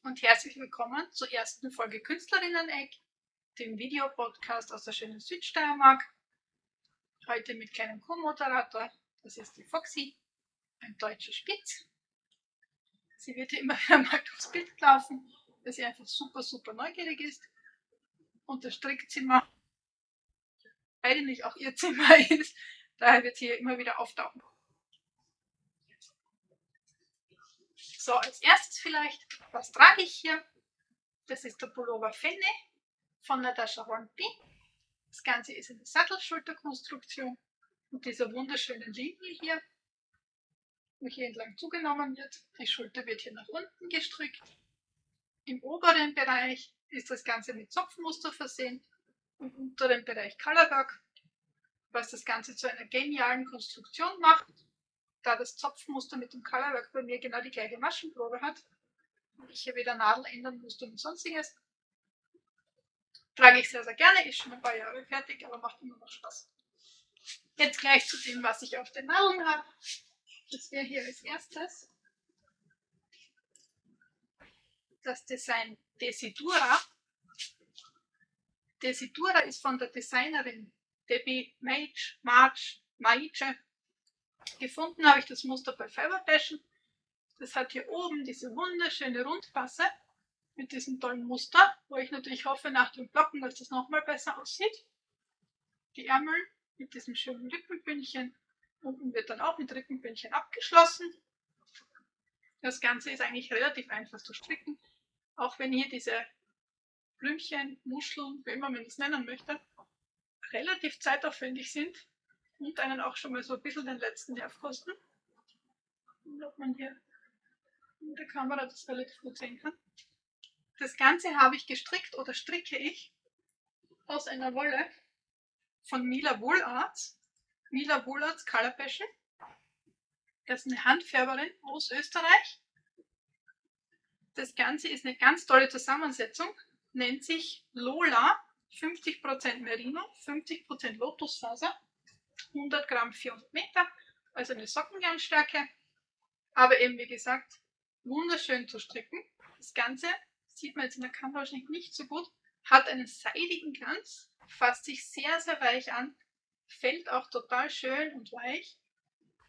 und herzlich willkommen zur ersten Folge Künstlerinnen-Eck, dem Videopodcast aus der schönen Südsteiermark. Heute mit kleinem Co-Moderator, das ist die Foxy, ein deutscher Spitz. Sie wird hier immer wieder mal durchs Bild laufen, weil sie einfach super neugierig ist. Und das Strickzimmer eigentlich auch ihr Zimmer ist, daher wird sie hier immer wieder auftauchen. So, als erstes vielleicht, was trage ich hier? Das ist der Pullover Fenne von Natascha Hornby. Das Ganze ist eine Sattelschulterkonstruktion mit dieser wunderschönen Linie hier, wo hier entlang zugenommen wird. Die Schulter wird hier nach unten gestrickt. Im oberen Bereich ist das Ganze mit Zopfmuster versehen, im unteren Bereich Colorwork, was das Ganze zu einer genialen Konstruktion macht, da das Zopfmuster mit dem Colorwork bei mir genau die gleiche Maschenprobe hat und ich hier weder Nadel ändern musste und sonstiges. Trage ich sehr gerne, ist schon ein paar Jahre fertig, aber macht immer noch Spaß. Jetzt gleich zu dem, was ich auf den Nadeln habe. Das wäre hier als erstes das Design Desidura. Desidura ist von der Designerin Debbie Maice. Gefunden habe ich das Muster bei Fiber Passion. Das hat hier oben diese wunderschöne Rundpasse mit diesem tollen Muster, wo ich natürlich hoffe nach dem Blocken, dass das nochmal besser aussieht. Die Ärmel mit diesem schönen Rückenbündchen. Unten wird dann auch mit Rückenbündchen abgeschlossen. Das Ganze ist eigentlich relativ einfach zu stricken, auch wenn hier diese Blümchen, Muscheln, wie immer man das nennen möchte, relativ zeitaufwendig sind und einen auch schon mal so ein bisschen den letzten Nerv kosten. Und ob man hier in der Kamera das relativ gut sehen kann. Das Ganze habe ich gestrickt oder stricke ich aus einer Wolle von Mila Woolarts. Mila Woolarts Color Passion. Das ist eine Handfärberin aus Österreich. Das Ganze ist eine ganz tolle Zusammensetzung, nennt sich Lola, 50% Merino, 50% Lotusfaser, 100 Gramm 400 Meter, also eine Sockengarnstärke, aber eben wie gesagt, wunderschön zu stricken. Das Ganze sieht man jetzt in der Kamera wahrscheinlich nicht so gut, hat einen seidigen Glanz, fasst sich sehr weich an, fällt auch total schön und weich.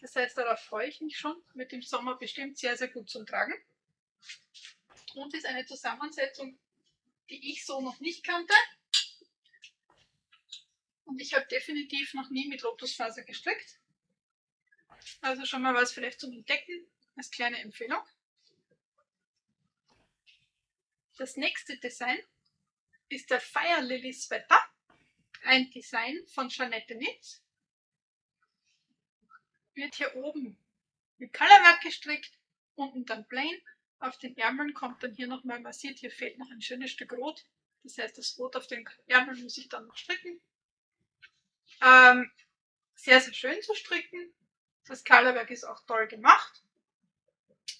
Das heißt, darauf freue ich mich schon, wird im Sommer bestimmt sehr gut zum Tragen. Und ist eine Zusammensetzung, die ich so noch nicht kannte. Und ich habe definitiv noch nie mit Lotusfaser gestrickt. Also schon mal was vielleicht zum Entdecken, als kleine Empfehlung. Das nächste Design ist der Fire Lily Sweater. Ein Design von Jeanette Nitz. Wird hier oben mit Colorwork gestrickt, unten dann plain. Auf den Ärmeln kommt dann hier nochmal, man sieht, hier fehlt noch ein schönes Stück Rot. Das heißt, das Rot auf den Ärmeln muss ich dann noch stricken. Sehr schön zu stricken. Das Colorwork ist auch toll gemacht.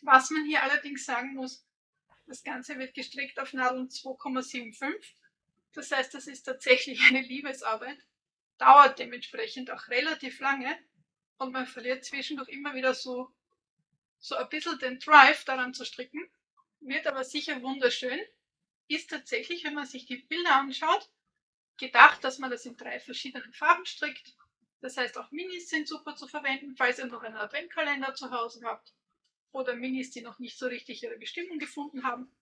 Was man hier allerdings sagen muss, das Ganze wird gestrickt auf Nadeln 2,75. Das heißt, das ist tatsächlich eine Liebesarbeit. Dauert dementsprechend auch relativ lange und man verliert zwischendurch immer wieder so ein bisschen den Drive daran zu stricken. Wird aber sicher wunderschön. Ist tatsächlich, wenn man sich die Bilder anschaut, gedacht, dass man das in 3 verschiedenen Farben strickt. Das heißt, auch Minis sind super zu verwenden, falls ihr noch einen Adventkalender zu Hause habt. Oder Minis, die noch nicht so richtig ihre Bestimmung gefunden haben.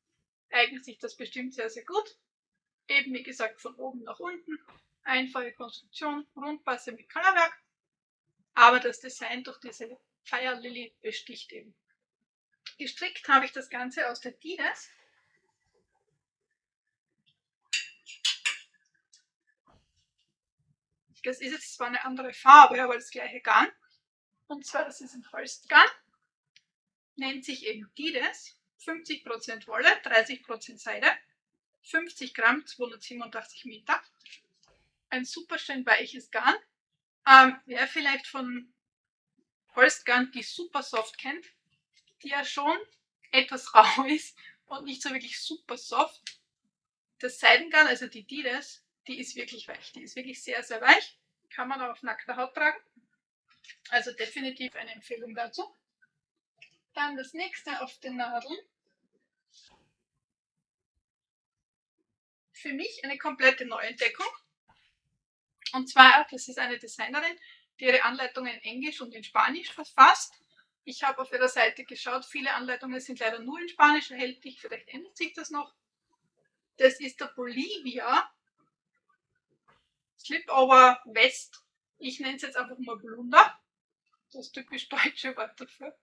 Eignet sich das bestimmt sehr gut. Eben wie gesagt von oben nach unten. Einfache Konstruktion, Rundpasse mit Colorwork. Aber das Design durch diese Fire Lily besticht eben. Gestrickt habe ich das Ganze aus der Dides. Das ist jetzt zwar eine andere Farbe, aber das gleiche Garn. Und zwar, das ist ein Holstgarn. Nennt sich eben Dides. 50% Wolle, 30% Seide. 50 Gramm, 287 Meter. Ein super schön weiches Garn. Wer vielleicht von Holstgarn die Super Soft kennt, die ja schon etwas rau ist und nicht so wirklich super soft. Das Seidengarn, also die Dides, die ist wirklich weich. Die ist wirklich sehr weich. Kann man auch auf nackter Haut tragen. Also definitiv eine Empfehlung dazu. Dann das nächste auf den Nadeln für mich eine komplette Neuentdeckung. Und zwar, das ist eine Designerin, die ihre Anleitungen in Englisch und in Spanisch verfasst. Ich habe auf ihrer Seite geschaut, viele Anleitungen sind leider nur in Spanisch erhältlich, vielleicht ändert sich das noch. Das ist der Bolivia Slipover West. Ich nenne es jetzt einfach mal Blunder. Das typisch deutsche Wort dafür.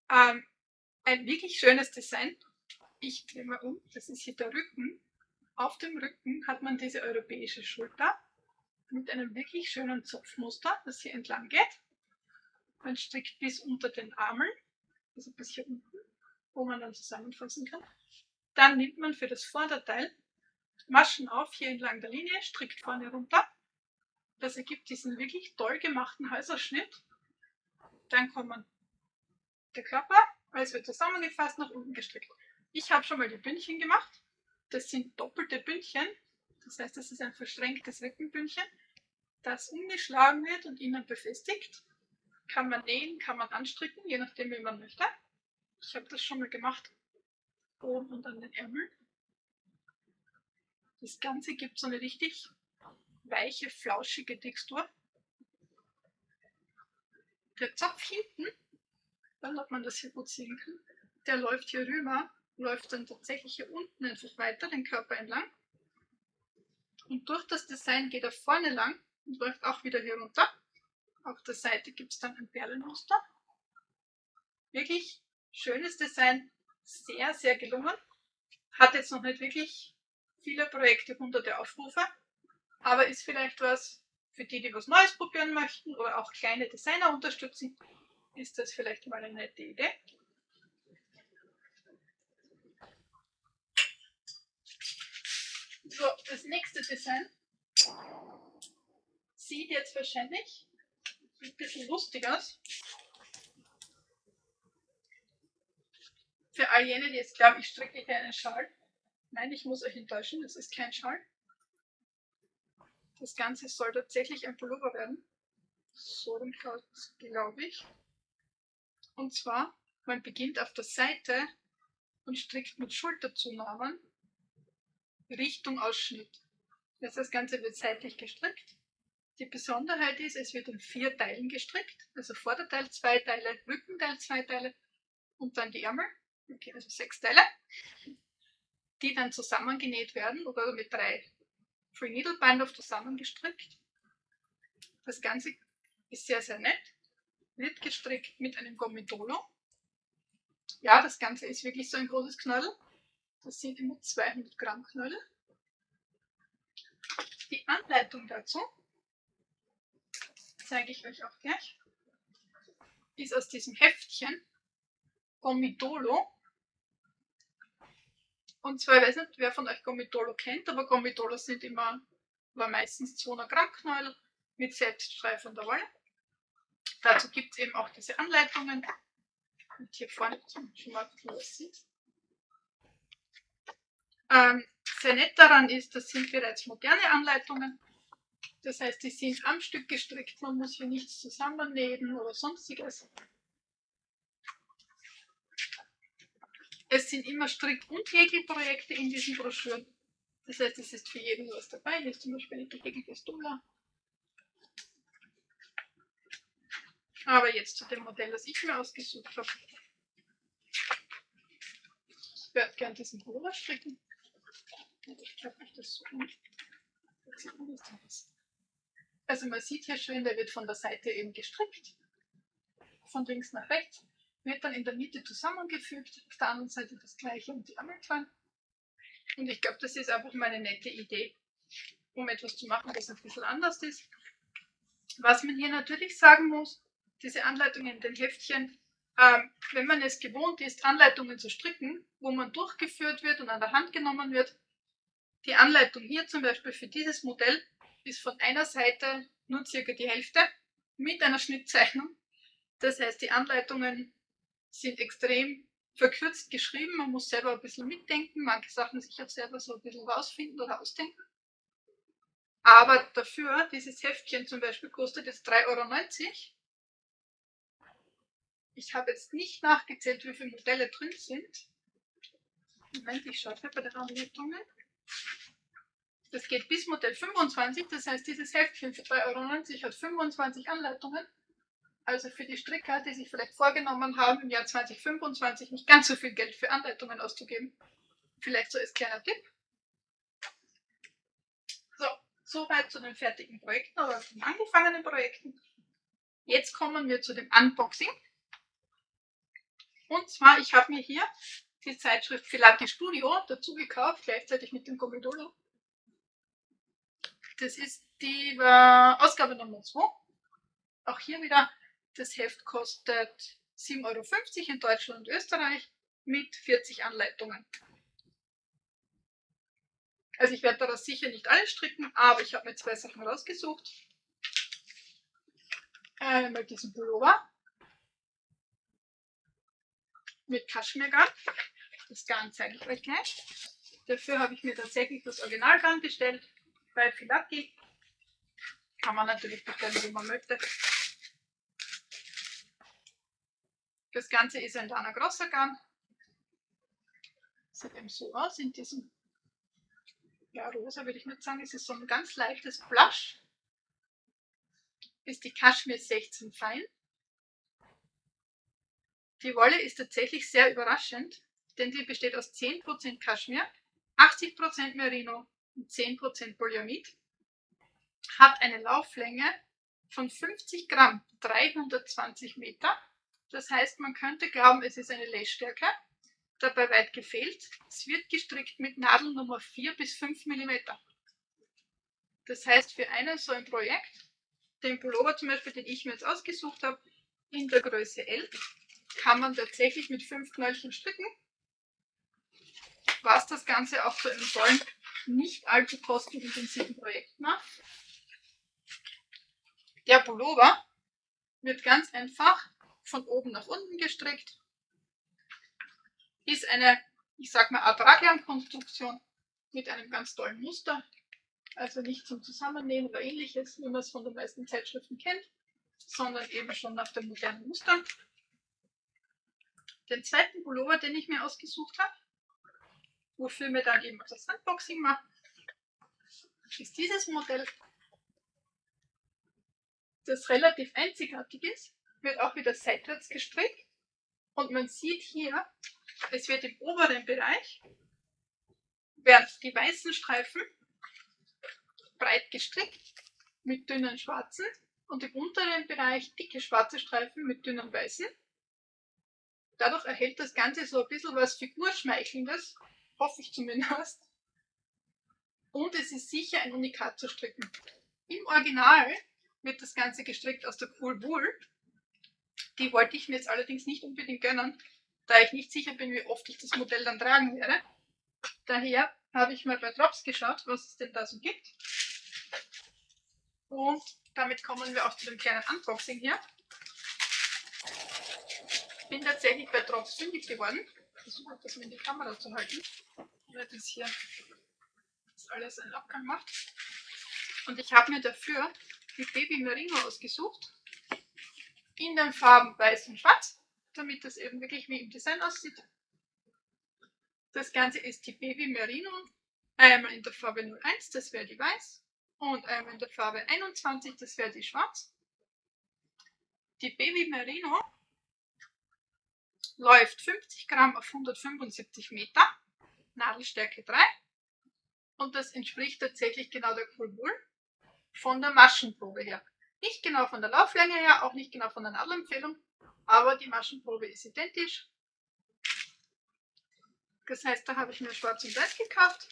Ein wirklich schönes Design. Ich drehe mal um, das ist hier der Rücken. Auf dem Rücken hat man diese europäische Schulter mit einem wirklich schönen Zopfmuster, das hier entlang geht. Man strickt bis unter den Ärmeln, also bis hier unten, wo man dann zusammenfassen kann. Dann nimmt man für das Vorderteil Maschen auf, hier entlang der Linie, strickt vorne runter. Das ergibt diesen wirklich toll gemachten Halsausschnitt. Dann kommt der Körper, alles wird zusammengefasst, nach unten gestrickt. Ich habe schon mal die Bündchen gemacht. Das sind doppelte Bündchen. Das heißt, das ist ein verschränktes Rückenbündchen, das umgeschlagen wird und innen befestigt. Kann man nähen, kann man anstricken, je nachdem, wie man möchte. Ich habe das schon mal gemacht. Oben und an den Ärmeln. Das Ganze gibt so eine richtig weiche, flauschige Textur. Der Zopf hinten, dann ob man das hier gut sehen kann, der läuft hier rüber, läuft dann tatsächlich hier unten einfach weiter, den Körper entlang. Und durch das Design geht er vorne lang und läuft auch wieder hier runter. Auf der Seite gibt es dann ein Perlenmuster. Wirklich schönes Design, sehr, sehr gelungen. Hat jetzt noch nicht wirklich viele Projekte, hunderte Aufrufe, aber ist vielleicht was für die, die was Neues probieren möchten oder auch kleine Designer unterstützen, ist das vielleicht mal eine nette Idee. So, das nächste Design sieht jetzt wahrscheinlich ein bisschen lustig aus. Für all jene, die jetzt glauben, ich stricke hier einen Schal. Nein, ich muss euch enttäuschen, das ist kein Schal. Das Ganze soll tatsächlich ein Pullover werden. So glaube ich. Und zwar, man beginnt auf der Seite und strickt mit Schulterzunahmen Richtung Ausschnitt. Das Ganze wird seitlich gestrickt. Die Besonderheit ist, es wird in 4 Teilen gestrickt. Also Vorderteil 2 Teile, Rückenteil 2 Teile und dann die Ärmel. Okay, also 6 Teile, die dann zusammengenäht werden oder mit 3 Free Needle Binder zusammengestrickt. Das Ganze ist sehr, sehr nett. Wird gestrickt mit einem Gomitolo. Ja, das Ganze ist wirklich so ein großes Knödel. Das sind immer 200 Gramm Knödel. Die Anleitung dazu zeige ich euch auch gleich. Ist aus diesem Heftchen Gomitolo. Und zwar, ich weiß nicht, wer von euch Gomitolo kennt, aber Gomitolo sind immer, oder meistens 200 Gramm Knödel mit selbststreifender Wolle. Dazu gibt es eben auch diese Anleitungen. Und hier vorne schon mal was sieht. Sehr nett daran ist, das sind bereits moderne Anleitungen. Das heißt, die sind am Stück gestrickt, man muss hier nichts zusammennähen oder sonstiges. Es sind immer Strick- und Häkelprojekte in diesen Broschüren. Das heißt, es ist für jeden was dabei. Hier ist zum Beispiel eine gehäkelte Stula. Aber jetzt zu dem Modell, das ich mir ausgesucht habe. Ich werde gerne diesen Pullover stricken. Ich glaube nicht, das so aus. Also man sieht hier schön, der wird von der Seite eben gestrickt. Von links nach rechts. Wird dann in der Mitte zusammengefügt. Auf der anderen Seite das gleiche und die Ärmelklein. Und ich glaube, das ist einfach mal eine nette Idee, um etwas zu machen, das ein bisschen anders ist. Was man hier natürlich sagen muss, diese Anleitungen in den Heftchen, wenn man es gewohnt ist, Anleitungen zu stricken, wo man durchgeführt wird und an der Hand genommen wird, die Anleitung hier zum Beispiel für dieses Modell ist von einer Seite nur circa die Hälfte mit einer Schnittzeichnung. Das heißt, die Anleitungen sind extrem verkürzt geschrieben, man muss selber ein bisschen mitdenken, manche Sachen sich auch selber so ein bisschen rausfinden oder ausdenken. Aber dafür, dieses Heftchen zum Beispiel kostet jetzt 3,90 €. Ich habe jetzt nicht nachgezählt, wie viele Modelle drin sind. Moment, ich schaue bei den Anleitungen. Das geht bis Modell 25, das heißt, dieses Heftchen für 3,90 € hat 25 Anleitungen. Also für die Stricker, die sich vielleicht vorgenommen haben, im Jahr 2025 nicht ganz so viel Geld für Anleitungen auszugeben. Vielleicht so als kleiner Tipp. So, soweit zu den fertigen Projekten oder den angefangenen Projekten. Jetzt kommen wir zu dem Unboxing. Und zwar, ich habe mir hier die Zeitschrift Filati Studio dazu gekauft, gleichzeitig mit dem Comedolo. Das ist die Ausgabe Nummer 2. Auch hier wieder, das Heft kostet 7,50 € in Deutschland und Österreich mit 40 Anleitungen. Also ich werde daraus sicher nicht alles stricken, aber ich habe mir 2 Sachen rausgesucht. Einmal diesen Pullover mit Kaschmirgarn. Das Garn zeige ich euch gleich. Dafür habe ich mir tatsächlich das Originalgarn bestellt bei Filati. Kann man natürlich bestellen, wie man möchte. Das Ganze ist ein Lana Grossa Garn. Sieht eben so aus in diesem, ja, rosa würde ich nicht sagen, es ist so ein ganz leichtes Blush. Ist die Kaschmir 16 fein. Die Wolle ist tatsächlich sehr überraschend, denn die besteht aus 10% Kaschmir, 80% Merino und 10% Polyamid. Hat eine Lauflänge von 50 Gramm, 320 Meter. Das heißt, man könnte glauben, es ist eine Lessstärke. Dabei weit gefehlt. Es wird gestrickt mit Nadel Nummer 4 bis 5 mm. Das heißt, für so ein Projekt, den Pullover zum Beispiel, den ich mir jetzt ausgesucht habe, in der Größe L, kann man tatsächlich mit 5 Knöllchen stricken, was das Ganze auch zu einem tollen, nicht allzu kostenintensiven Projekt macht. Der Pullover wird ganz einfach von oben nach unten gestrickt. Ist eine, ich sag mal, Art Raglan-Konstruktion mit einem ganz tollen Muster. Also nicht zum Zusammennähen oder ähnliches, wie man es von den meisten Zeitschriften kennt, sondern eben schon nach den modernen Mustern. Den zweiten Pullover, den ich mir ausgesucht habe, wofür wir dann eben das Unboxing machen, ist dieses Modell, das relativ einzigartig ist, wird auch wieder seitwärts gestrickt und man sieht hier, es wird im oberen Bereich, werden die weißen Streifen breit gestrickt mit dünnen schwarzen und im unteren Bereich dicke schwarze Streifen mit dünnen weißen. Dadurch erhält das Ganze so ein bisschen was Figurschmeichelndes, hoffe ich zumindest. Und es ist sicher ein Unikat zu stricken. Im Original wird das Ganze gestrickt aus der Cool Wool. Die wollte ich mir jetzt allerdings nicht unbedingt gönnen, da ich nicht sicher bin, wie oft ich das Modell dann tragen werde. Daher habe ich mal bei Drops geschaut, was es denn da so gibt. Und damit kommen wir auch zu dem kleinen Unboxing hier. Ich bin tatsächlich bei Drops fündig geworden. Ich versuche das mal in die Kamera zu halten, weil das hier das alles einen Abgang macht. Und ich habe mir dafür die Baby Merino ausgesucht. In den Farben Weiß und Schwarz, damit das eben wirklich wie im Design aussieht. Das Ganze ist die Baby Merino. Einmal in der Farbe 01, das wäre die Weiß. Und einmal in der Farbe 21, das wäre die Schwarz. Die Baby Merino läuft 50 Gramm auf 175 Meter, Nadelstärke 3. Und das entspricht tatsächlich genau der Cool Wool von der Maschenprobe her. Nicht genau von der Lauflänge her, auch nicht genau von der Nadelempfehlung, aber die Maschenprobe ist identisch. Das heißt, da habe ich mir schwarz und weiß gekauft,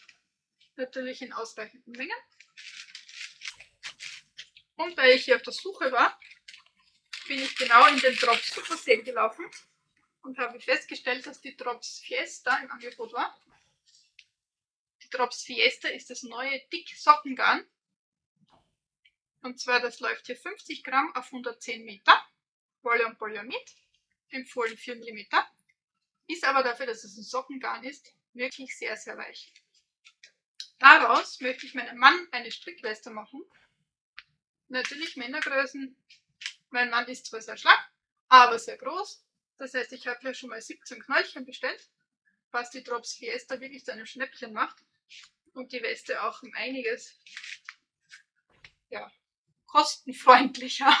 natürlich in ausreichenden Mengen. Und weil ich hier auf der Suche war, bin ich genau in den Drops Super Sale gelaufen und habe festgestellt, dass die Drops Fiesta im Angebot war. Die Drops Fiesta ist das neue Dick-Sockengarn. Und zwar, das läuft hier 50 Gramm auf 110 Meter. Wolle und Polyamid. Empfohlen 4 mm. Ist aber dafür, dass es ein Sockengarn ist, wirklich sehr, sehr weich. Daraus möchte ich meinem Mann eine Strickweste machen. Natürlich Männergrößen. Mein Mann ist zwar sehr schlank, aber sehr groß. Das heißt, ich habe hier schon mal 17 Knöllchen bestellt, was die Drops Fiesta wirklich zu einem Schnäppchen macht. und die Weste auch um einiges kostenfreundlicher,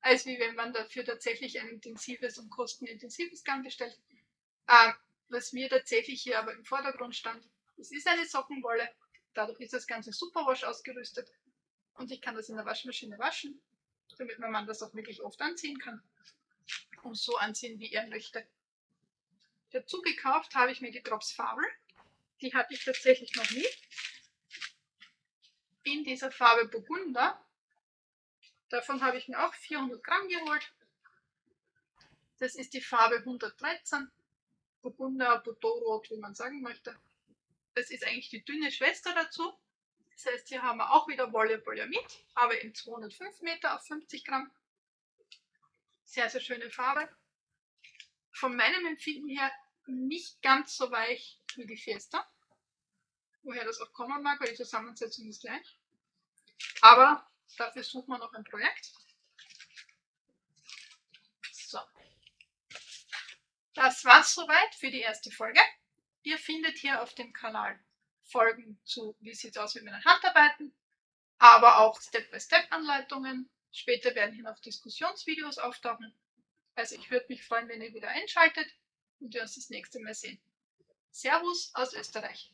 als wie wenn man dafür tatsächlich ein intensives und kostenintensives Garn bestellt. Was mir tatsächlich hier aber im Vordergrund stand, es ist eine Sockenwolle, dadurch ist das Ganze Superwash ausgerüstet und ich kann das in der Waschmaschine waschen, damit mein Mann das auch wirklich oft anziehen kann und so anziehen, wie er möchte. Dazu gekauft habe ich mir die Drops Fabel, die hatte ich tatsächlich noch nie, in dieser Farbe Burgunder. Davon habe ich mir auch 400 Gramm geholt. Das ist die Farbe 113, Burgunder, Bordeaux-Rot, wie man sagen möchte. Das ist eigentlich die dünne Schwester dazu. Das heißt, hier haben wir auch wieder Wolle Polyamid, aber in 205 Meter auf 50 Gramm. Sehr, sehr schöne Farbe. Von meinem Empfinden her nicht ganz so weich wie die Fiesta. Woher das auch kommen mag, weil die Zusammensetzung ist gleich. Aber dafür suchen wir noch ein Projekt. So. Das war's soweit für die erste Folge. Ihr findet hier auf dem Kanal Folgen zu, wie sieht es aus mit meinen Handarbeiten, aber auch Step-by-Step-Anleitungen. Später werden hier noch Diskussionsvideos auftauchen. Also ich würde mich freuen, wenn ihr wieder einschaltet und wir uns das nächste Mal sehen. Servus aus Österreich.